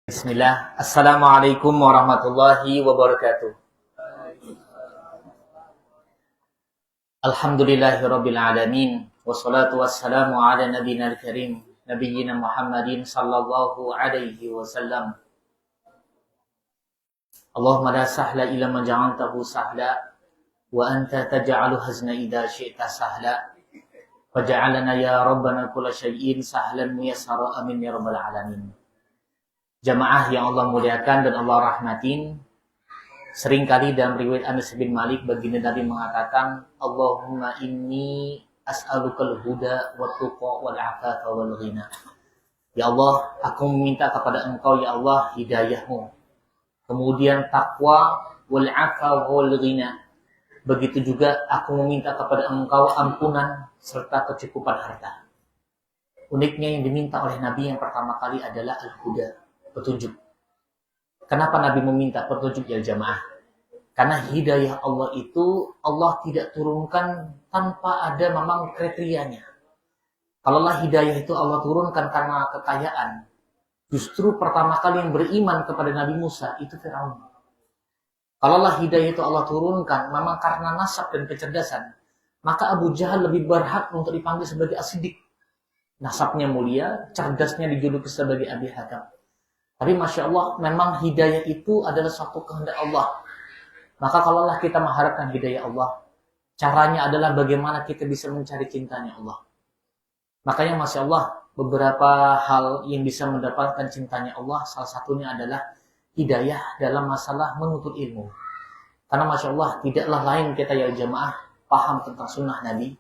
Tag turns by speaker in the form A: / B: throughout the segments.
A: Bismillah. Assalamualaikum warahmatullahi wabarakatuh. Alhamdulillahirabbil alamin wassalatu wassalamu ala nabiyina karim nabiyyina Muhammadin sallallahu alaihi wasallam. Allahumma la sahla illa ma ja'altahu sahla wa anta taj'alu hazna idza syi'ta sahla. Faj'alna ya rabbana kulla syai'in sahlan muyassara amin ya rabbal alamin. Jamaah yang Allah muliakan dan Allah rahmatin, seringkali dalam riwayat Anas bin Malik baginda Nabi mengatakan, Allahumma inni as'alukal huda wa tuqa wal afafa wal ghina. Ya Allah, aku meminta kepada Engkau ya Allah hidayahmu, kemudian takwa wal afafa wal ghina. Begitu juga aku meminta kepada Engkau ampunan serta kecukupan harta. Uniknya yang diminta oleh Nabi yang pertama kali adalah al-huda, petunjuk. Kenapa Nabi meminta petunjuk ya jamaah? Karena hidayah Allah itu Allah tidak turunkan tanpa ada memang kriterianya. Kalaulah hidayah itu Allah turunkan karena kekayaan, justru pertama kali yang beriman kepada Nabi Musa itu Firaun. Kalaulah hidayah itu Allah turunkan memang karena nasab dan kecerdasan, maka Abu Jahal lebih berhak untuk dipanggil sebagai As-Siddiq. Nasabnya mulia, cerdasnya dijuluki sebagai Abi Hatim. Tapi Masya Allah, memang hidayah itu adalah suatu kehendak Allah. Maka kalaulah kita mengharapkan hidayah Allah, caranya adalah bagaimana kita bisa mencari cintanya Allah. Makanya Masya Allah, beberapa hal yang bisa mendapatkan cintanya Allah, salah satunya adalah hidayah dalam masalah menuntut ilmu. Karena Masya Allah, tidaklah lain kita ya jamaah paham tentang sunnah Nabi,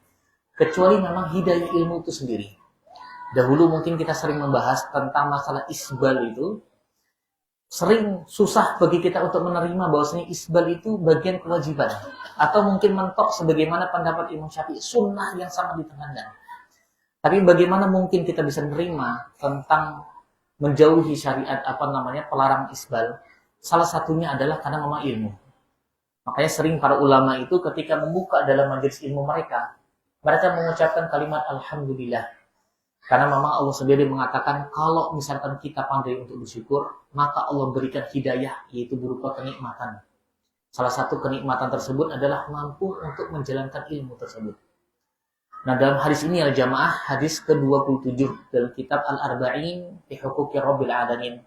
A: kecuali memang hidayah ilmu itu sendiri. Dahulu mungkin kita sering membahas tentang masalah isbal itu. Sering susah bagi kita untuk menerima bahwasanya isbal itu bagian kewajiban. Atau mungkin mentok sebagaimana pendapat Imam Syafi'i, sunnah yang sangat ditekankan. Tapi bagaimana mungkin kita bisa menerima tentang menjauhi syariat pelarang isbal? Salah satunya adalah karena memang ilmu. Makanya sering para ulama itu ketika membuka dalam majelis ilmu mereka mengucapkan kalimat Alhamdulillah. Karena memang Allah sendiri mengatakan kalau misalkan kita pandai untuk bersyukur, maka Allah berikan hidayah, yaitu berupa kenikmatan. Salah satu kenikmatan tersebut adalah mampu untuk menjalankan ilmu tersebut. Nah, dalam hadis ini al-jamaah, hadis ke-27 dalam kitab Al-Arba'in fi Huquqi Rabbil Alamin.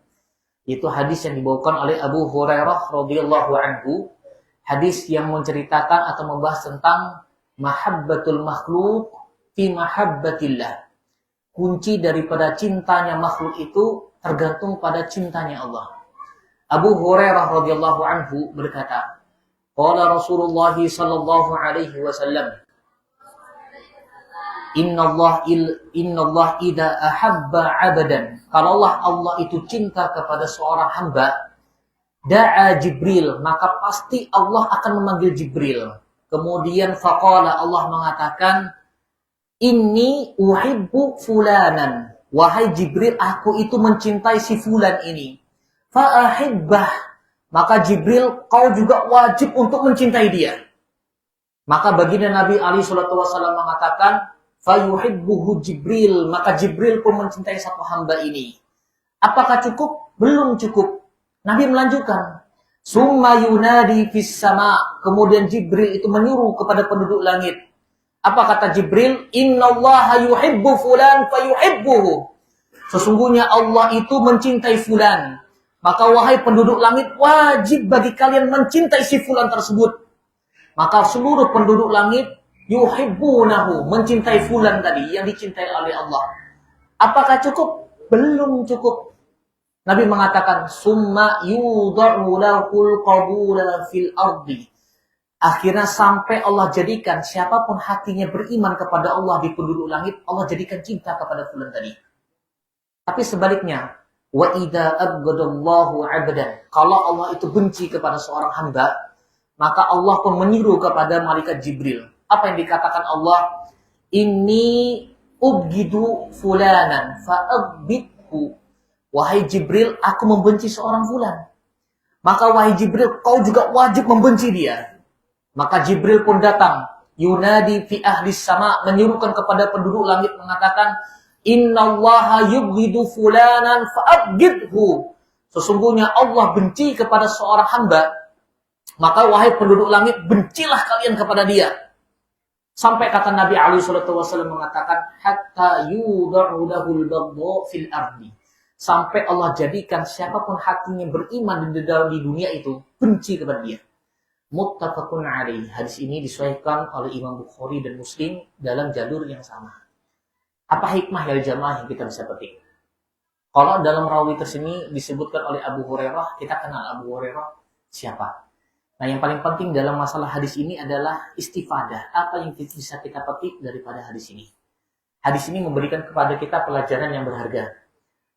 A: Itu hadis yang dibawakan oleh Abu Hurairah radhiyallahu anhu. Hadis yang menceritakan atau membahas tentang mahabbatul makhluk fi mahabbatillah. Kunci daripada cintanya makhluk itu tergantung pada cintanya Allah. Abu Hurairah radhiyallahu anhu berkata, qala Rasulullah sallallahu alaihi wasallam, Inna Allah idza ahabba 'abdan. Kalau Allah itu cinta kepada seorang hamba, da'a Jibril, maka pasti Allah akan memanggil Jibril. Kemudian faqala, Allah mengatakan, Inni uhibbu fulanan. Wahai Jibril, aku itu mencintai si fulan ini. Fa'ahibbah. Maka Jibril, kau juga wajib untuk mencintai dia. Maka baginda Nabi SAW mengatakan, Fayuhibbuhu Jibril. Maka Jibril pun mencintai satu hamba ini. Apakah cukup? Belum cukup. Nabi melanjutkan. Summa yunadi fis sama. Kemudian Jibril itu menyuruh kepada penduduk langit. Apa kata Jibril? Innallaha yuhibbu fulan fayuhibbuhu. Sesungguhnya Allah itu mencintai fulan. Maka wahai penduduk langit, wajib bagi kalian mencintai si fulan tersebut. Maka seluruh penduduk langit yuhibbunahu, mencintai fulan tadi yang dicintai oleh Allah. Apakah cukup? Belum cukup. Nabi mengatakan, summa yudha'u lahul qabula fil ardi. Akhirnya sampai Allah jadikan siapapun hatinya beriman kepada Allah di penduduk langit, Allah jadikan cinta kepada fulan tadi. Tapi sebaliknya, wa idza abghadallahu 'abdan. Kalau Allah itu benci kepada seorang hamba, maka Allah pun menyuruh kepada malaikat Jibril. Apa yang dikatakan Allah? Inni ubghidu fulanan fa'abbidhu. Wahai Jibril, aku membenci seorang fulan. Maka wahai Jibril, kau juga wajib membenci dia. Maka Jibril pun datang, yunadi fi ahli sama, menyuruhkan kepada penduduk langit mengatakan, Innallaha yubghidu fulanan fa'abghidhu. Sesungguhnya Allah benci kepada seorang hamba, maka wahai penduduk langit, bencilah kalian kepada dia. Sampai kata Nabi alaihi wasallam mengatakan, hatta yudha'u lahul baghdha fil ardi. Sampai Allah jadikan siapapun hatinya beriman di dunia itu benci kepada dia. Muttafaqun alaih. Hadis ini disuaikan oleh Imam Bukhari dan Muslim dalam jalur yang sama. Apa hikmah ya jamaah yang kita bisa petik? Kalau dalam rawi tersini disebutkan oleh Abu Hurairah, kita kenal Abu Hurairah siapa? Nah, yang paling penting dalam masalah hadis ini adalah istifadah. Apa yang bisa kita petik daripada hadis ini? Hadis ini memberikan kepada kita pelajaran yang berharga.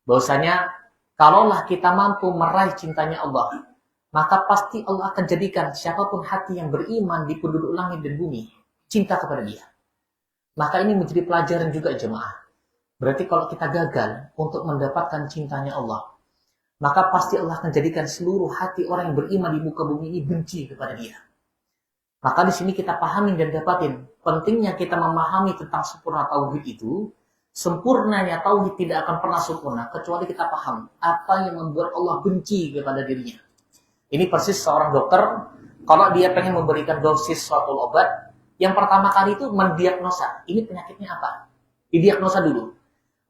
A: Bahwasanya, kalaulah kita mampu meraih cintanya Allah, maka pasti Allah akan jadikan siapapun hati yang beriman di penduduk langit dan bumi, cinta kepada dia. Maka ini menjadi pelajaran juga jemaah. Berarti kalau kita gagal untuk mendapatkan cintanya Allah, maka pasti Allah akan jadikan seluruh hati orang yang beriman di muka bumi ini benci kepada dia. Maka di sini kita pahami dan dapatin pentingnya kita memahami tentang sempurna tauhid itu. Sempurnanya tauhid tidak akan pernah sempurna kecuali kita paham apa yang membuat Allah benci kepada dirinya. Ini persis seorang dokter kalau dia pengen memberikan dosis suatu obat, yang pertama kali itu mendiagnosa ini penyakitnya apa. Didiagnosa dulu.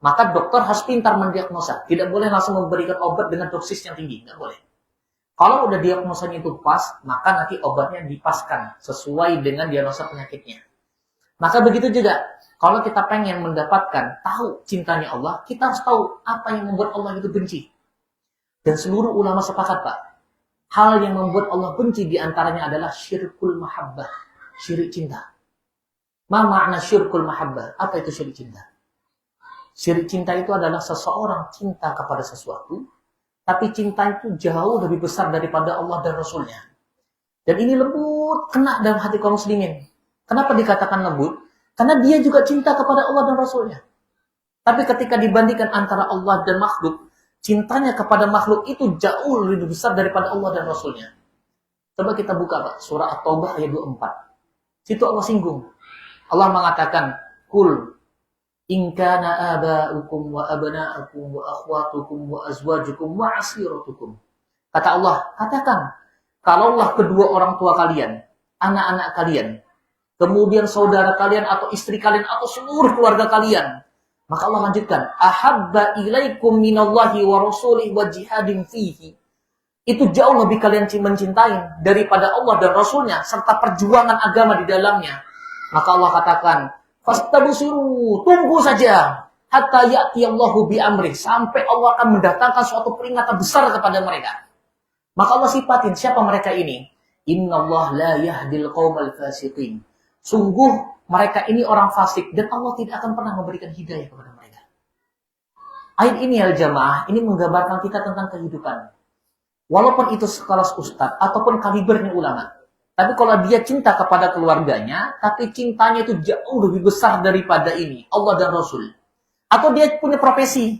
A: Maka dokter harus pintar mendiagnosa. Tidak boleh langsung memberikan obat dengan dosis yang tinggi. Tidak boleh. Kalau udah diagnosanya itu pas, maka nanti obatnya dipaskan sesuai dengan diagnosa penyakitnya. Maka begitu juga, kalau kita pengen mendapatkan, tahu cintanya Allah, kita harus tahu apa yang membuat Allah itu benci. Dan seluruh ulama sepakat, Pak. Hal yang membuat Allah benci diantaranya adalah syirkul mahabbah. Syirik cinta. Ma makna syirkul mahabbah? Apa itu syirik cinta? Syirik cinta itu adalah seseorang cinta kepada sesuatu, tapi cinta itu jauh lebih besar daripada Allah dan Rasulnya. Dan ini lembut, kena dalam hati kaum muslimin. Kenapa dikatakan lembut? Karena dia juga cinta kepada Allah dan Rasulnya. Tapi ketika dibandingkan antara Allah dan makhluk, cintanya kepada makhluk itu jauh lebih besar daripada Allah dan Rasulnya. Coba kita buka, Pak, surah At-Taubah ayat 24. Situ Allah singgung. Allah mengatakan, Kul in kana aba'ukum wa abna'ukum wa akhwatukum wa azwajukum wa asiratukum. Kata Allah, katakan, kalaulah kedua orang tua kalian, anak-anak kalian, kemudian saudara kalian atau istri kalian atau seluruh keluarga kalian, maka Allah lanjutkan, ahabba ilaikum minallahi wa rasulih wa jihadin fihi. Itu jauh lebih kalian mencintai daripada Allah dan Rasulnya serta perjuangan agama di dalamnya. Maka Allah katakan, fastabsiru, tunggu saja hatta ya'ti Allahu bi amri, sampai Allah akan mendatangkan suatu peringatan besar kepada mereka. Maka Allah sifatin siapa mereka ini? Innallaha la yahdil qaumal fasiqin. Sungguh mereka ini orang fasik dan Allah tidak akan pernah memberikan hidayah kepada mereka. Ayat ini ya jamaah, ini menggambarkan kita tentang kehidupan. Walaupun itu sekelas ustadz ataupun kalibernya ulama. Tapi kalau dia cinta kepada keluarganya, tapi cintanya itu jauh lebih besar daripada ini, Allah dan Rasul. Atau dia punya profesi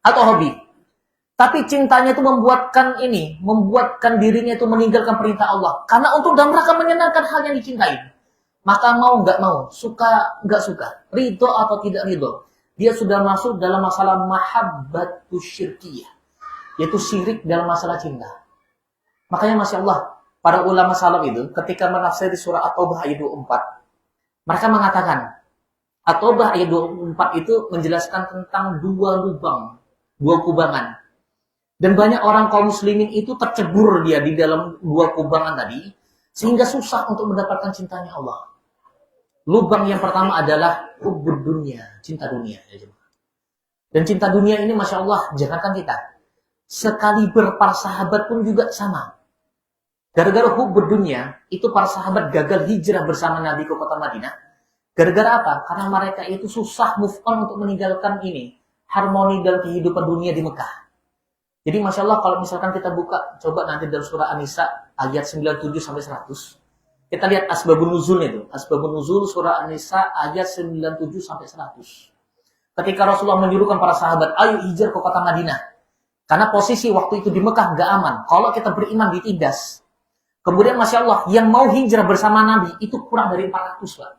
A: atau hobi. Tapi cintanya itu membuatkan dirinya itu meninggalkan perintah Allah. Karena untuk dalam rangka menyenangkan hal yang dicintai. Maka mau nggak mau, suka nggak suka, ridho atau tidak ridho, dia sudah masuk dalam masalah mahabbatus syirkiyah. Yaitu syirik dalam masalah cinta. Makanya Masya Allah, para ulama salaf itu ketika menafsiri surah At-Taubah ayat 24, mereka mengatakan, At-Taubah ayat 24 itu menjelaskan tentang dua kubangan. Dan banyak orang kaum muslimin itu tercebur dia di dalam dua kubangan tadi, sehingga susah untuk mendapatkan cintanya Allah. Lubang yang pertama adalah hubbud dunia, cinta dunia. Dan cinta dunia ini Masya Allah, jangankan kita, sekaliber para sahabat pun juga sama. Gara-gara hubbud dunia, itu para sahabat gagal hijrah bersama Nabi ke kota Madinah. Gara-gara apa? Karena mereka itu susah move on untuk meninggalkan ini, harmoni dalam kehidupan dunia di Mekah. Jadi Masya Allah kalau misalkan kita buka, coba nanti dalam surah An-Nisa ayat 97-100. Kita lihat asbabun nuzul itu. Asbabun nuzul surah An-Nisa ayat 97-100. Ketika Rasulullah menyuruhkan para sahabat, ayo hijrah ke kota Madinah. Karena posisi waktu itu di Mekah nggak aman. Kalau kita beriman ditindas. Kemudian Masya Allah, yang mau hijrah bersama Nabi itu kurang dari 400 Pak.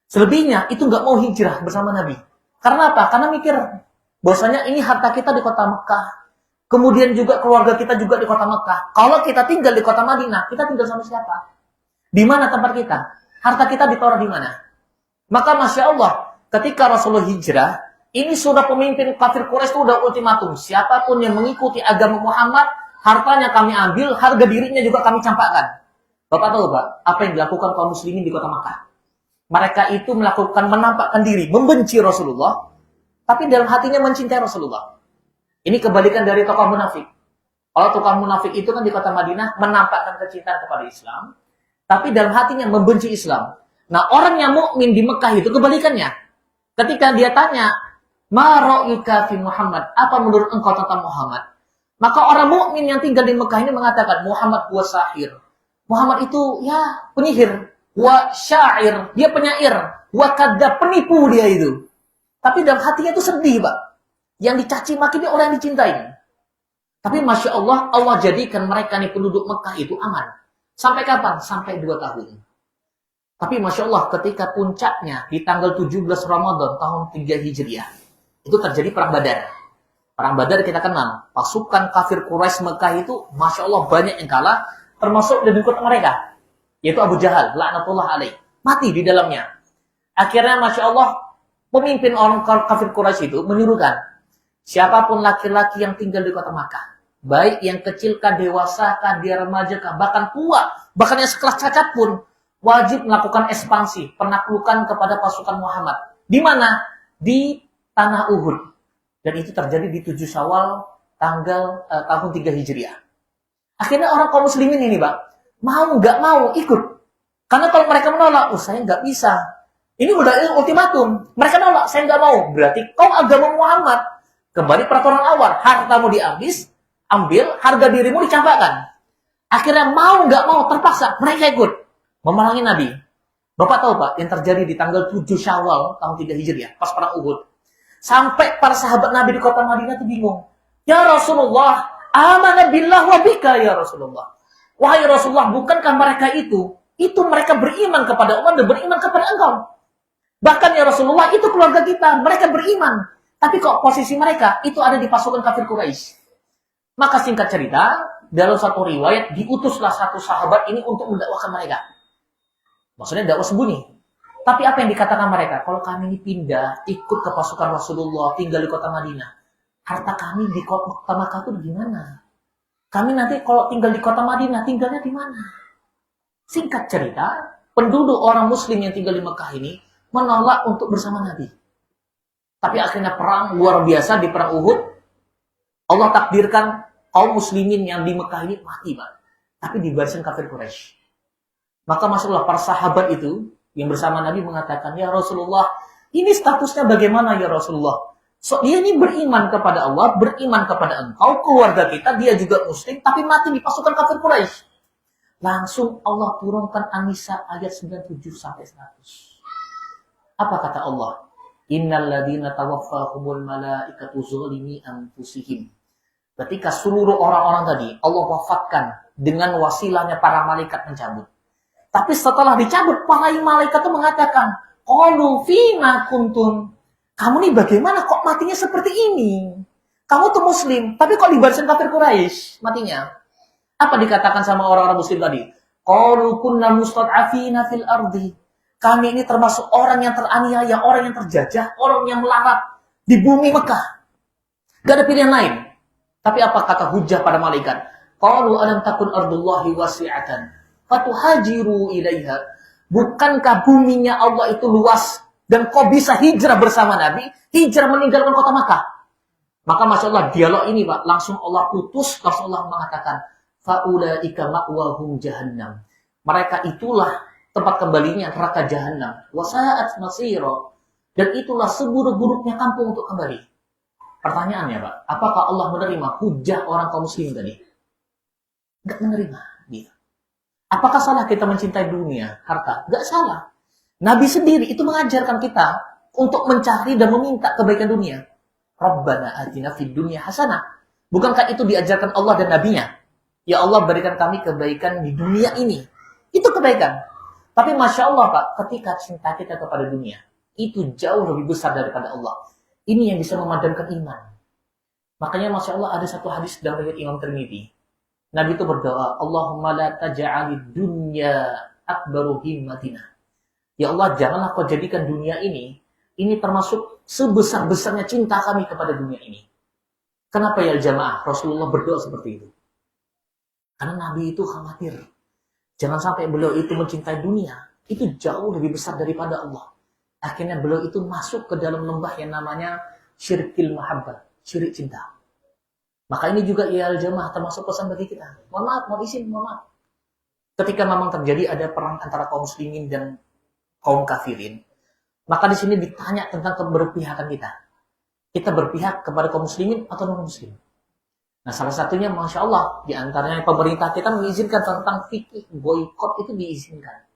A: Selebihnya itu nggak mau hijrah bersama Nabi. Karena apa? Karena mikir bahwasanya ini harta kita di kota Mekah. Kemudian juga keluarga kita juga di kota Mekah. Kalau kita tinggal di kota Madinah, kita tinggal sama siapa? Di mana tempat kita? Harta kita ditaruh di mana? Maka Masya Allah, ketika Rasulullah hijrah, ini sudah pemimpin kafir Quraisy itu udah ultimatum. Siapapun yang mengikuti agama Muhammad, hartanya kami ambil, harga dirinya juga kami campakkan. Bapak tahu Pak, apa yang dilakukan kaum muslimin di kota Makkah? Mereka itu menampakkan diri, membenci Rasulullah, tapi dalam hatinya mencintai Rasulullah. Ini kebalikan dari tokoh munafik. Kalau tokoh munafik itu kan di kota Madinah menampakkan kecintaan kepada Islam, tapi dalam hatinya membenci Islam. Nah, orang yang mukmin di Mekah itu kebalikannya. Ketika dia tanya, "Ma ra'yuka fi Muhammad?" Apa menurut engkau tentang Muhammad? Maka orang mukmin yang tinggal di Mekah ini mengatakan, "Muhammad huwa sahir." Muhammad itu ya penyihir, wa syair, dia penyair, wa kadzab, penipu dia itu. Tapi dalam hatinya itu sedih, Pak. Yang dicaci maki dia orang yang dicintai. Tapi Masya Allah, Allah jadikan mereka nih penduduk Mekah itu aman. Sampai kapan? Sampai 2 tahun. Tapi Masya Allah, ketika puncaknya di tanggal 17 Ramadan tahun 3 Hijriah, itu terjadi perang Badar. Perang Badar kita kenal. Pasukan kafir Quraisy Mekah itu Masya Allah banyak yang kalah, termasuk dari kota mereka, yaitu Abu Jahal, laknatullah alaih, mati di dalamnya. Akhirnya Masya Allah, pemimpin orang kafir Quraisy itu menyuruhkan, siapapun laki-laki yang tinggal di kota Makkah, baik yang kecil kah, dewasa kah, dia remaja kah, bahkan tua, bahkan yang sekelas cacat pun, wajib melakukan ekspansi, penaklukan kepada pasukan Muhammad. Di mana? Di tanah Uhud. Dan itu terjadi di 7 Syawal tahun 3 Hijriah. Akhirnya orang kaum muslimin ini, Pak, mau nggak mau ikut. Karena kalau mereka menolak, saya nggak bisa. Ini udah ultimatum. Mereka nolak, saya nggak mau. Berarti kau agama Muhammad. Kembali peraturan awal, hartamu ambil, harga dirimu dicampakkan. Akhirnya mau nggak mau, terpaksa mereka ikut memerangi Nabi. Bapak tahu Pak, yang terjadi di tanggal 7 Syawal tahun 3 Hijriah, pas perang Uhud. Sampai para sahabat Nabi di kota Madinah itu bingung. Ya Rasulullah, amanah billah wa bika ya Rasulullah. Wahai Rasulullah, bukankah mereka itu mereka beriman kepada Allah dan beriman kepada engkau. Bahkan ya Rasulullah, itu keluarga kita, mereka beriman. Tapi kok posisi mereka itu ada di pasukan kafir Quraisy. Maka singkat cerita, dalam satu riwayat, diutuslah satu sahabat ini untuk mendakwahkan mereka. Maksudnya dakwah sembunyi. Tapi apa yang dikatakan mereka? Kalau kami ini pindah, ikut ke pasukan Rasulullah, tinggal di kota Madinah, harta kami di kota Makkah itu di mana? Kami nanti kalau tinggal di kota Madinah, tinggalnya di mana? Singkat cerita, penduduk orang muslim yang tinggal di Mekah ini menolak untuk bersama Nabi. Tapi akhirnya perang luar biasa di perang Uhud. Allah takdirkan kaum muslimin yang di Mekah ini mati, Pak. Tapi di barisan kafir Quraisy. Maka masalah para sahabat itu yang bersama Nabi mengatakan, ya Rasulullah, ini statusnya bagaimana ya Rasulullah? So, dia ini beriman kepada Allah, beriman kepada engkau, keluarga kita, dia juga muslim, tapi mati di pasukan kafir Quraisy. Langsung Allah turunkan An-Nisa ayat 97-100. Apa kata Allah? Innal ladzina tawaffahumul malaikatu zalimi anfusihim. Ketika seluruh orang-orang tadi Allah wafatkan dengan wasilahnya para malaikat mencabut. Tapi setelah dicabut, para malaikat itu mengatakan, qalu fima kuntum. Kamu nih bagaimana kok matinya seperti ini? Kamu tuh muslim, tapi kok di barisan kafir Quraisy matinya? Apa dikatakan sama orang-orang muslim tadi? Qalu kunna mustad'afina fil ardi. Kami ini termasuk orang yang teraniaya, orang yang terjajah, orang yang melarat di bumi Mekah. Gak ada pilihan lain. Tapi apa kata hujah pada malaikat? Qalu alam takun ardullahi wasi'atan fatuhajiru ilaiha. Bukankah buminya Allah itu luas dan kau bisa hijrah bersama Nabi, hijrah meninggalkan kota Makkah? Maka Masya Allah, dialog ini Pak, langsung Allah putus, langsung Allah mengatakan, fa'ulaika ma'wahum jahannam. Mereka itulah tempat kembalinya neraka jahannam. Wasa'at masira. Dan itulah seburuk-buruknya kampung untuk kembali. Pertanyaannya Pak, apakah Allah menerima hujah orang kaum muslim tadi? Enggak menerima dia. Apakah salah kita mencintai dunia, harta? Enggak salah. Nabi sendiri itu mengajarkan kita untuk mencari dan meminta kebaikan dunia. Rabbana atina fid dunya hasanah. Bukankah itu diajarkan Allah dan Nabinya? Ya Allah, berikan kami kebaikan di dunia ini. Itu kebaikan. Tapi Masya Allah Pak, ketika cinta kita kepada dunia, itu jauh lebih besar daripada Allah. Ini yang bisa memadamkan iman. Makanya Masya Allah ada satu hadis dari Imam Tirmidzi. Nabi itu berdoa, Allahumma la taj'alid dunya akbaru himmatina. Ya Allah, janganlah kau jadikan dunia ini termasuk sebesar-besarnya cinta kami kepada dunia ini. Kenapa ya jamaah? Rasulullah berdoa seperti itu. Karena Nabi itu khawatir. Jangan sampai beliau itu mencintai dunia. Itu jauh lebih besar daripada Allah. Akhirnya beliau itu masuk ke dalam lembah yang namanya syirkil mahabbah. Syirik cinta. Maka ini juga ya jamaah termasuk pesan bagi kita. Mohon maaf. Ketika memang terjadi ada perang antara kaum muslimin dan kaum kafirin, maka di sini ditanya tentang keberpihakan kita. Kita berpihak kepada kaum muslimin atau non muslim. Nah, salah satunya Masya Allah, di antaranya pemerintah kita mengizinkan tentang fikih boykot itu diizinkan.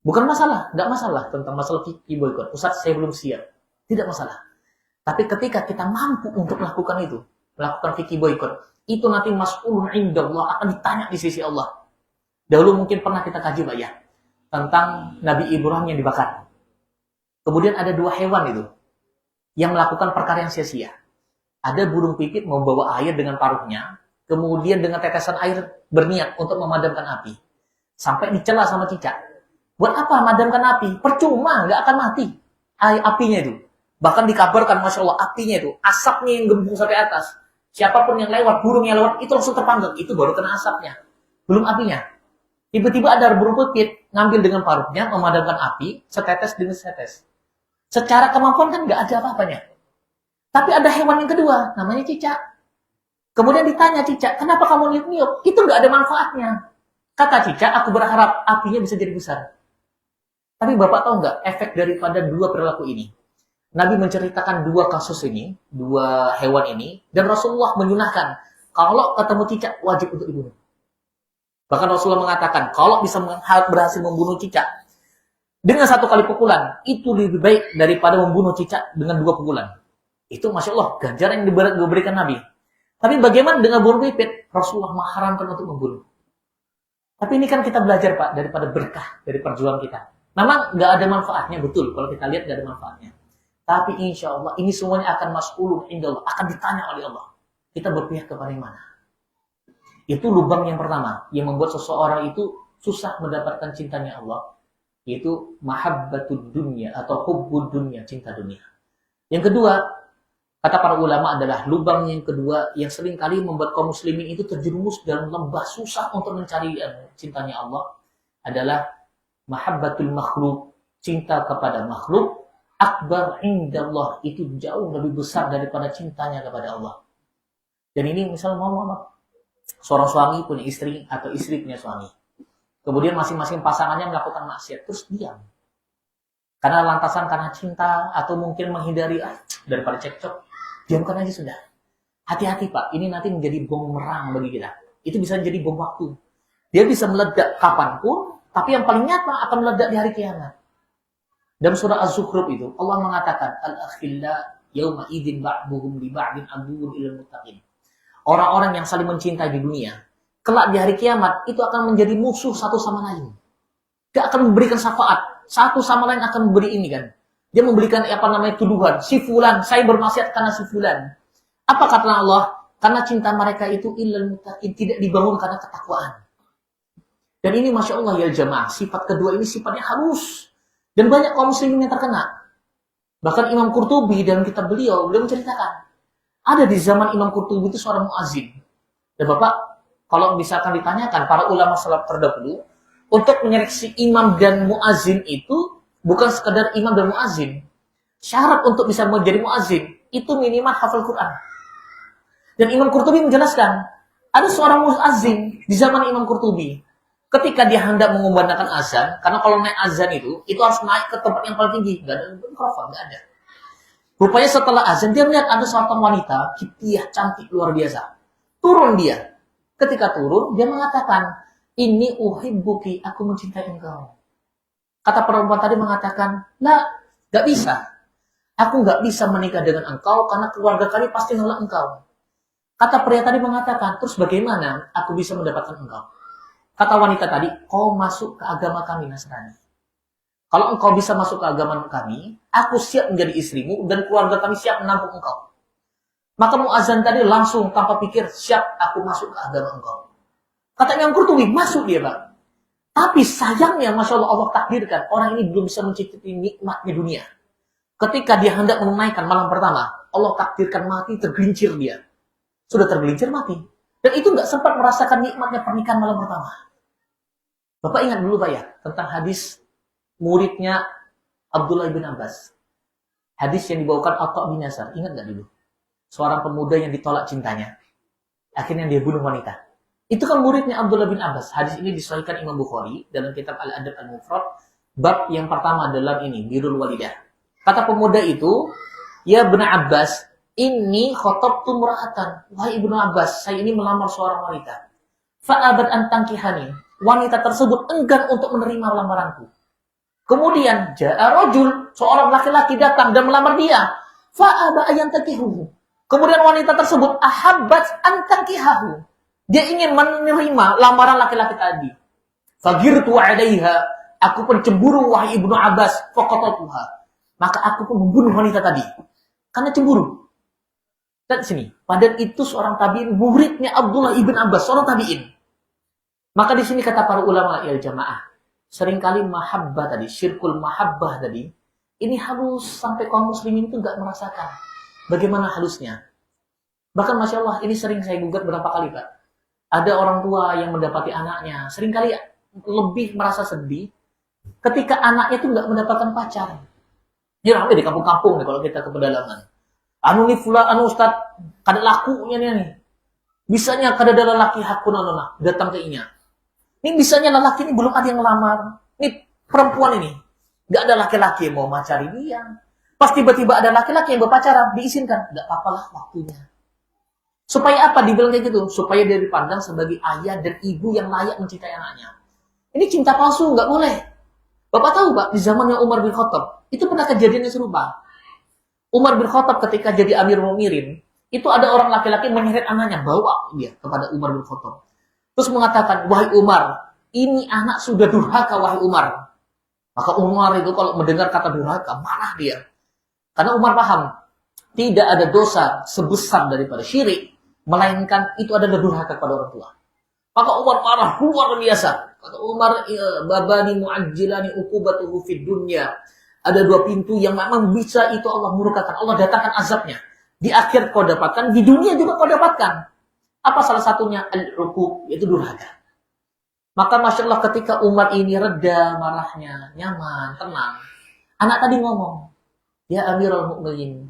A: Bukan masalah, tidak masalah tentang masalah fikih boykot. Ustaz, saya belum siap. Tidak masalah. Tapi ketika kita mampu untuk melakukan itu, melakukan fikih boykot, itu nanti mas'ulun indallah, akan ditanya di sisi Allah. Dahulu mungkin pernah kita kaji Pak ya, tentang Nabi Ibrahim yang dibakar. Kemudian ada 2 hewan itu yang melakukan perkara yang sia-sia. Ada burung pipit membawa air dengan paruhnya, kemudian dengan tetesan air berniat untuk memadamkan api. Sampai dicela sama cicak. Buat apa memadamkan api? Percuma, nggak akan mati apinya itu. Bahkan dikabarkan Masya Allah apinya itu, asapnya yang gembung sampai atas. Siapapun yang lewat, burung yang lewat, itu langsung terpanggang. Itu baru kena asapnya. Belum apinya. Tiba-tiba ada burung pipit, ngambil dengan paruhnya, memadamkan api, setetes demi setetes. Secara kemampuan kan nggak ada apa-apanya. Tapi ada hewan yang kedua, namanya cicak. Kemudian ditanya cicak, kenapa kamu niup-niup? Itu nggak ada manfaatnya. Kata cicak, aku berharap apinya bisa jadi besar. Tapi Bapak tahu nggak efek daripada 2 perilaku ini? Nabi menceritakan 2 kasus ini, 2 hewan ini, dan Rasulullah menyunahkan, kalau ketemu cicak, wajib untuk dibunuh. Bahkan Rasulullah mengatakan, kalau bisa berhasil membunuh cicak, dengan 1 kali pukulan, itu lebih baik daripada membunuh cicak dengan 2 pukulan. Itu Masya Allah, ganjaran yang diberikan Nabi. Tapi bagaimana dengan burung pipit? Rasulullah mengharamkan untuk membunuh. Tapi ini kan kita belajar Pak, daripada berkah, dari perjuangan kita. Memang nggak ada manfaatnya, betul. Kalau kita lihat nggak ada manfaatnya. Tapi insya Allah ini semuanya akan mas'ulun indallah, akan ditanya oleh Allah. Kita berpihak kepada yang mana? Itu lubang yang pertama yang membuat seseorang itu susah mendapatkan cintanya Allah, yaitu mahabbatud dunya atau hubbud dunya, cinta dunia. Yang kedua, kata para ulama adalah lubang yang kedua yang seringkali membuat kaum muslimin itu terjerumus dalam lembah susah untuk mencari cintanya Allah adalah mahabbatul makhluk, cinta kepada makhluk. Akbar indallah, itu jauh lebih besar daripada cintanya kepada Allah. Dan ini misalnya seorang suami punya istri atau istri punya suami. Kemudian masing-masing pasangannya melakukan maksiat, terus diam. Karena lantasan karena cinta atau mungkin menghindari daripada cekcok, diamkan aja sudah. Hati-hati Pak, ini nanti menjadi bom merang bagi kita. Itu bisa menjadi bom waktu. Dia bisa meledak kapanpun, tapi yang paling nyata akan meledak di hari kiamat. Dalam surah Az-Zukhruf itu Allah mengatakan al-akhilla yauma idzin ba'duhum li ba'din aduwwun ilal muttaqin. Orang-orang yang saling mencintai di dunia, kelak di hari kiamat itu akan menjadi musuh satu sama lain. Gak akan memberikan syafaat, satu sama lain akan memberi ini kan. Dia memberikan tuduhan, si fulan, saya bermaksiat karena si fulan. Apa kata Allah? Karena cinta mereka itu ilal muttaqin, tidak dibangun karena ketakwaan. Dan ini Masya Allah ya jamaah, sifat kedua ini sifatnya halus. Dan banyak kaum muslimin yang terkena. Bahkan Imam Qurtubi dalam kitab beliau menceritakan. Ada di zaman Imam Qurtubi itu seorang muazzin. Dan Bapak, kalau misalkan ditanyakan para ulama salaf terdahulu, untuk menyeleksi imam dan muazzin itu, bukan sekedar imam dan muazzin. Syarat untuk bisa menjadi muazzin, itu minimal hafal Quran. Dan Imam Qurtubi menjelaskan, ada seorang muazzin di zaman Imam Qurtubi. Ketika dia hendak mengumandangkan azan, karena kalau naik azan itu harus naik ke tempat yang paling tinggi, nggak ada mikrofon, nggak ada. Rupanya setelah azan dia melihat ada seorang wanita, kiptiah, cantik luar biasa. Turun dia. Ketika turun dia mengatakan, ini uhibbuki, aku mencintai engkau. Kata perempuan tadi mengatakan, nah, nggak bisa. Aku nggak bisa menikah dengan engkau karena keluarga kami pasti nolak engkau. Kata pria tadi mengatakan, terus bagaimana aku bisa mendapatkan engkau? Kata wanita tadi, kau masuk ke agama kami Nasrani. Kalau engkau bisa masuk ke agama kami, aku siap menjadi istrimu dan keluarga kami siap menampung engkau. Maka muazan tadi langsung tanpa pikir, siap aku masuk ke agama engkau. Kata Imam Qurtubi, masuk dia Pak. Tapi sayangnya, Masya Allah, Allah takdirkan, orang ini belum bisa mencicipi nikmatnya dunia. Ketika dia hendak menunaikan malam pertama, Allah takdirkan mati, tergelincir dia. Sudah tergelincir mati. Dan itu nggak sempat merasakan nikmatnya pernikahan malam pertama. Bapak ingat dulu Pak ya, tentang hadis muridnya Abdullah bin Abbas. Hadis yang dibawakan Atha bin Yasar. Ingat nggak dulu? Seorang pemuda yang ditolak cintanya. Akhirnya dia bunuh wanita. Itu kan muridnya Abdullah bin Abbas. Hadis ini disahihkan Imam Bukhari dalam kitab Al-Adab Al-Mufrad. Bab yang pertama dalam ini, birrul walidah. Kata pemuda itu, ya Ibnu Abbas, ini khotabtu mura'atan. Wahai Ibnu Abbas, saya ini melamar seorang wanita. Fa'abad an tankihani. Wanita tersebut enggan untuk menerima lamaranku. Kemudian, ja'a rajul, seorang laki-laki datang dan melamar dia. Fa'aba ayan tankihuhu. Kemudian wanita tersebut ahabbat an tankihahu. Dia ingin menerima lamaran laki-laki tadi. Fagirtu 'alaiha, aku pun cemburu wahai Ibnu Abbas, faqatatuha. Maka aku pun membunuh wanita tadi karena cemburu. Dan sini, padahal itu seorang tabi'in, muridnya Abdullah ibn Abbas, seorang tabi'in. Maka di sini kata para ulama ya jamaah, seringkali mahabbah tadi, syirkul mahabbah tadi, ini halus sampai kaum muslimin itu nggak merasakan bagaimana halusnya. Bahkan Masya Allah, ini sering saya gugat berapa kali Pak. Ada orang tua yang mendapati anaknya, seringkali lebih merasa sedih ketika anaknya itu nggak mendapatkan pacar. Ini ramai di kampung-kampung nih kalau kita ke pedalaman. Anu nih fulan, anu ustad, kada lakunya nih. Bisanya kada ada lelaki hakuna nona datang ke inya. Ini bisanya lelaki ini belum ada yang melamar. Ini perempuan ini nggak ada laki-laki yang mau macari dia. Pas tiba-tiba ada laki-laki yang berpacaran, diizinkan, nggak apa-apalah waktunya. Supaya apa dibilang kayak gitu? Supaya dia dipandang sebagai ayah dan ibu yang layak mencintai anaknya. Ini cinta palsu, nggak boleh. Bapak tahu Pak, di zamannya Umar bin Khattab, itu pernah kejadian yang serupa. Umar bin Khattab ketika jadi Amir Mu'mirin, itu ada orang laki-laki menyeret anaknya, bawa dia kepada Umar bin Khattab. Terus mengatakan, wahai Umar, ini anak sudah durhaka, wahai Umar. Maka Umar itu kalau mendengar kata durhaka, marah dia. Karena Umar paham, tidak ada dosa sebesar daripada syirik, melainkan itu adalah durhaka kepada orang tua. Maka Umar marah luar biasa. Kata Umar, babani mu'ajjilani uqubatuhu fid dunya. Ada dua pintu yang memang bisa itu Allah murkakan. Allah datangkan azabnya. Di akhir kau dapatkan, di dunia juga kau dapatkan. Apa salah satunya? Al-uqub, yaitu durhaka. Maka Masya Allah ketika Umar ini reda marahnya, nyaman, tenang. Anak tadi ngomong, ya Amirul Mukminin,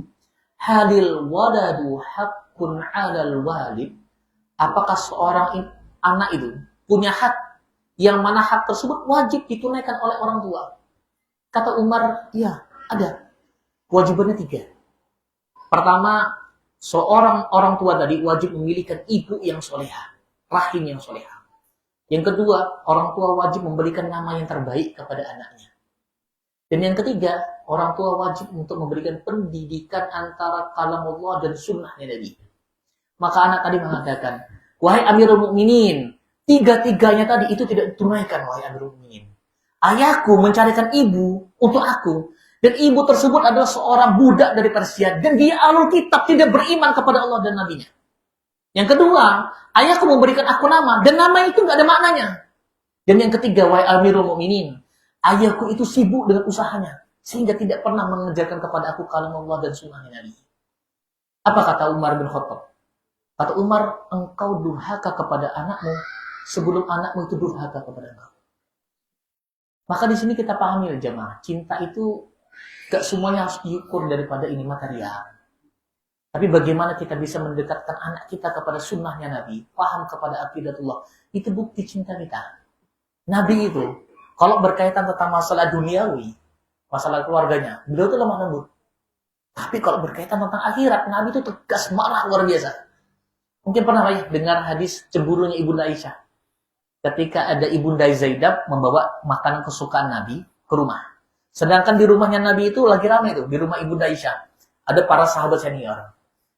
A: halil waladu haqqun 'alal walid. Apakah seorang anak itu punya hak yang mana hak tersebut wajib ditunaikan oleh orang tua? Kata Umar, ya ada. Kewajibannya 3. Pertama, seorang orang tua tadi wajib memilihkan ibu yang solehah, rahim yang solehah. Yang kedua, orang tua wajib memberikan nama yang terbaik kepada anaknya. Dan yang ketiga, orang tua wajib untuk memberikan pendidikan antara kalam Allah dan sunnahnya Nabi. Maka anak tadi mengatakan, wahai Amirul Mukminin, 3-tiganya tadi itu tidak ditunaikan, wahai Amirul Mukminin. Ayahku mencarikan ibu untuk aku, dan ibu tersebut adalah seorang budak dari Persia, dan dia alul kitab, tidak beriman kepada Allah dan Nabi-Nya. Yang kedua, ayahku memberikan aku nama, dan nama itu nggak ada maknanya. Dan yang ketiga, wahai Amirul Mukminin, ayahku itu sibuk dengan usahanya, sehingga tidak pernah mengajarkan kepada aku kalam Allah dan sunnahnya Nabi. Apa kata Umar bin Khattab? Kata Umar, engkau durhaka kepada anakmu sebelum anakmu itu durhaka kepada engkau. Maka di sini kita pahami ya jemaah, cinta itu gak semuanya harus diukur daripada ini material. Tapi bagaimana kita bisa mendekatkan anak kita kepada sunnahnya Nabi, paham kepada aqidatullah, itu bukti cinta kita. Nabi itu, kalau berkaitan tentang masalah duniawi, masalah keluarganya, beliau itu lemah lembut. Tapi kalau berkaitan tentang akhirat, Nabi itu tegas, marah luar biasa. Mungkin pernah ya dengar hadis cemburunya Ibunda Aisyah. Ketika ada Ibunda Zainab membawa makanan kesukaan Nabi ke rumah. Sedangkan di rumahnya Nabi itu lagi ramai tuh, di rumah Ibunda Aisyah. Ada para sahabat senior.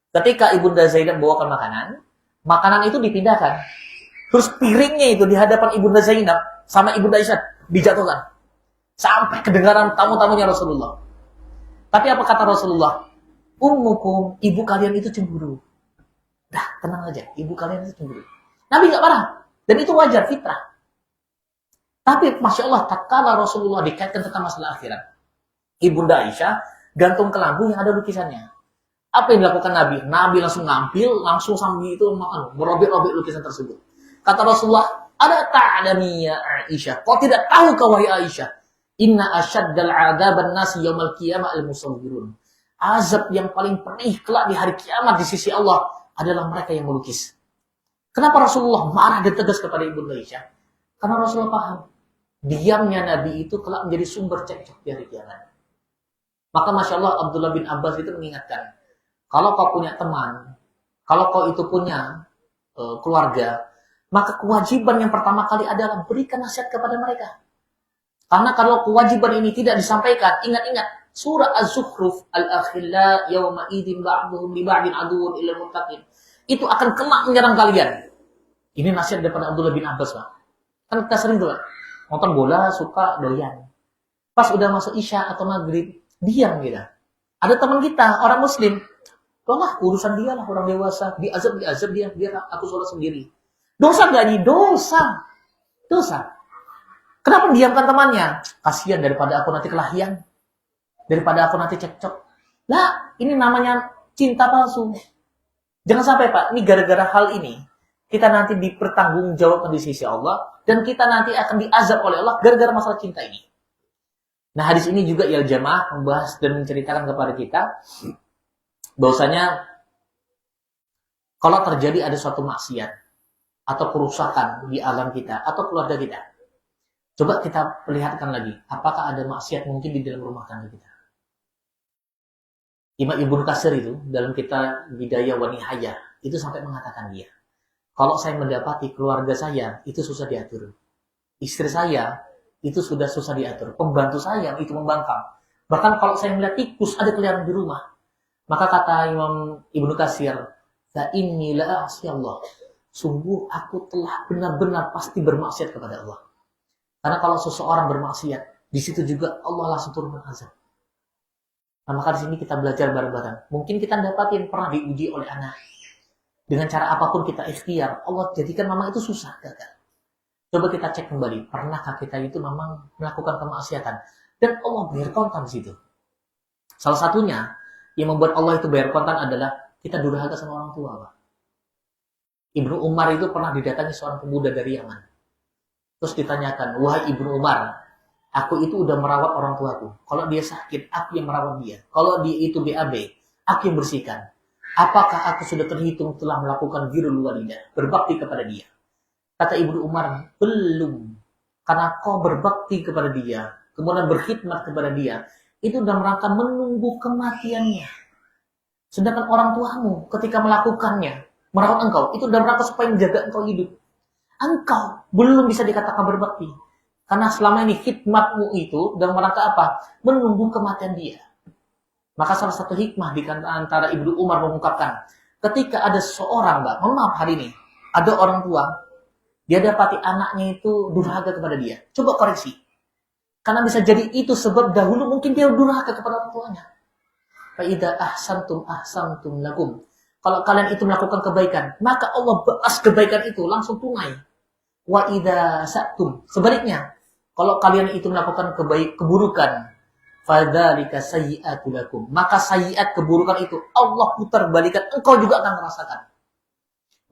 A: Ketika Ibunda Zainab bawakan makanan itu dipindahkan. Terus piringnya itu di hadapan Ibunda Zainab sama Ibunda Aisyah dijatuhkan. Sampai kedengaran tamu-tamunya Rasulullah. Tapi apa kata Rasulullah? ummukum, ibu kalian itu cemburu. Dah, tenang aja, ibu kalian itu cemburu. Nabi nggak marah, dan itu wajar, fitrah. Tapi Masya Allah, tatkala Rasulullah dikaitkan tentang masalah akhirat, Ibunda Aisyah gantung kelambu yang ada lukisannya. Apa yang dilakukan Nabi? Nabi langsung ngambil, langsung sambil itu merobek-robek lukisan tersebut. Kata Rasulullah, ada ta'adami ya Aisyah. Kau tidak tahu kau wahai Aisyah. Inna asyaddal adaban nasi yaumal qiyamah al-musawwirun. Azab yang paling perih kelak di hari kiamat di sisi Allah adalah mereka yang melukis. Kenapa Rasulullah marah dan tegas kepada Ibunda Aisyah? Karena Rasulullah paham. Diamnya Nabi itu kelak menjadi sumber cekcok di hari kiamat. Maka Masya Allah Abdullah bin Abbas itu mengingatkan. Kalau kau punya teman, kalau kau itu punya keluarga, maka kewajiban yang pertama kali adalah berikan nasihat kepada mereka. Karena kalau kewajiban ini tidak disampaikan, ingat-ingat surah Az-Zukhruf Al-Akhilla yawma idin ba'duhum li ba'din aduwwun ilal muttaqin. Itu akan kelak menyerang kalian. Ini nasihat daripada Abdullah bin Abbas, Pak. Kan kita sering tuh, nonton bola suka doyan. Pas udah masuk Isya atau Maghrib, diam gitu. Ada teman kita, orang Muslim, lah urusan dia lah, orang dewasa, diazab dia, biar aku sholat sendiri. Dosa gak nih? Dosa. Kenapa diamkan temannya? Kasihan daripada aku nanti kelahian, daripada aku nanti cekcok. Lah, ini namanya cinta palsu. Jangan sampai Pak, ini gara-gara hal ini, kita nanti dipertanggungjawabkan di sisi Allah, dan kita nanti akan diazab oleh Allah gara-gara masalah cinta ini. Nah, hadis ini juga ya jamaah membahas dan menceritakan kepada kita bahwasanya kalau terjadi ada suatu maksiat atau kerusakan di alam kita atau keluarga kita, coba kita perlihatkan lagi, apakah ada maksiat mungkin di dalam rumah tangga kita. Imam Ibnu Katsir itu dalam kitab Bidayah wa Nihayah itu sampai mengatakan dia, kalau saya mendapati keluarga saya itu susah diatur, istri saya itu sudah susah diatur, pembantu saya itu membangkang, bahkan kalau saya melihat tikus ada keliaran di rumah, maka kata Imam Ibnu Katsir, fa inni la a'siyallah, sungguh aku telah benar-benar pasti bermaksiat kepada Allah. Karena kalau seseorang bermaksiat, di situ juga Allah langsung turunkan azab. Nah, maka di sini kita belajar bareng-bareng. Mungkin kita dapatin pernah diuji oleh anak. Dengan cara apapun kita ikhtiar, Allah jadikan mama itu susah, gagal. Coba kita cek kembali, pernahkah kita itu memang melakukan kemaksiatan? Dan Allah bayar kontan di situ. Salah satunya, yang membuat Allah itu bayar kontan adalah kita durhaka sama orang tua, Pak. Ibnu Umar itu pernah didatangi seorang pemuda dari Yaman. Terus ditanyakan, wahai Ibnu Umar, aku itu udah merawat orang tuaku. Kalau dia sakit, aku yang merawat dia. Kalau dia itu BAB, aku yang bersihkan. Apakah aku sudah terhitung telah melakukan birrul walidah, berbakti kepada dia? Kata Ibnu Umar, belum. Karena kau berbakti kepada dia, kemudian berkhidmat kepada dia, itu dalam rangka menunggu kematiannya. Sedangkan orang tuamu ketika melakukannya, merawat engkau, itu dalam rangka supaya menjaga engkau hidup. Engkau belum bisa dikatakan berbakti. Karena selama ini khidmatmu itu dalam rangka apa? Menunggu kematian dia. Maka salah satu hikmah di antara Ibnu Umar mengungkapkan, ketika ada seorang, Mbak, maaf hari ini, ada orang tua, dia dapati anaknya itu durhaka kepada dia. Coba koreksi. Karena bisa jadi itu sebab dahulu mungkin dia durhaka kepada orang tuanya. Fa idza ahsantum lakum. Kalau kalian itu melakukan kebaikan, maka Allah balas kebaikan itu langsung tunai. Wa idza sa'tum. Sebaliknya, kalau kalian itu melakukan keburukan, fadzalika sayyi'atu lakum. Maka sayyi'at keburukan itu Allah putar balikan, engkau juga akan merasakan.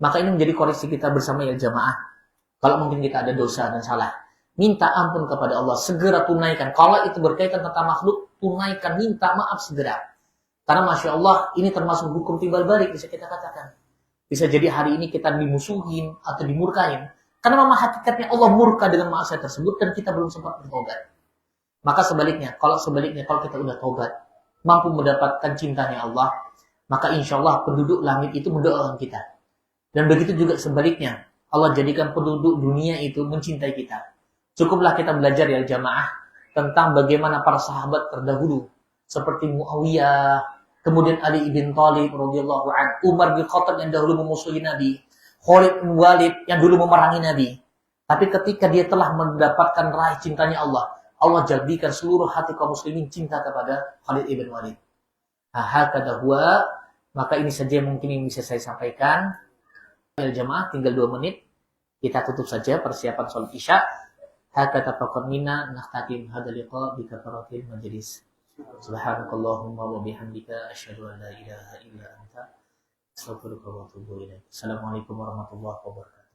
A: Maka ini menjadi koreksi kita bersama ya jamaah. Kalau mungkin kita ada dosa dan salah, minta ampun kepada Allah, segera tunaikan. Kalau itu berkaitan tentang makhluk, tunaikan, minta maaf segera. Karena Masya Allah, ini termasuk hukum timbal balik, bisa kita katakan. Bisa jadi hari ini kita dimusuhin atau dimurkain. Karena memang hakikatnya Allah murka dengan maksiat tersebut dan kita belum sempat bertobat. Maka sebaliknya, kalau kita udah tobat, mampu mendapatkan cintanya Allah, maka insya Allah penduduk langit itu mendoakan kita. Dan begitu juga sebaliknya, Allah jadikan penduduk dunia itu mencintai kita. Cukuplah kita belajar ya jamaah tentang bagaimana para sahabat terdahulu seperti Muawiyah, kemudian Ali ibn Thalib radhiyallahu anhu, Umar bin Khattab yang dahulu memusuhi Nabi, Khalid bin Walid yang dulu memerangi Nabi. Tapi ketika dia telah mendapatkan raih cintanya Allah, Allah jadikan seluruh hati kaum muslimin cinta kepada Khalid ibn Walid. Hakadha huwa, maka ini saja mungkin yang bisa saya sampaikan. Jamaah tinggal 2 menit. Kita tutup saja persiapan sholat Isya. Hakadha faqad minna nahtakim hadzal liqa bi kafaratil majlis. Subhanakallahumma wa bihamdika asyhadu an la ilaha illa anta astaghfiruka wa atubu ilaik. Assalamualaikum warahmatullahi wabarakatuh.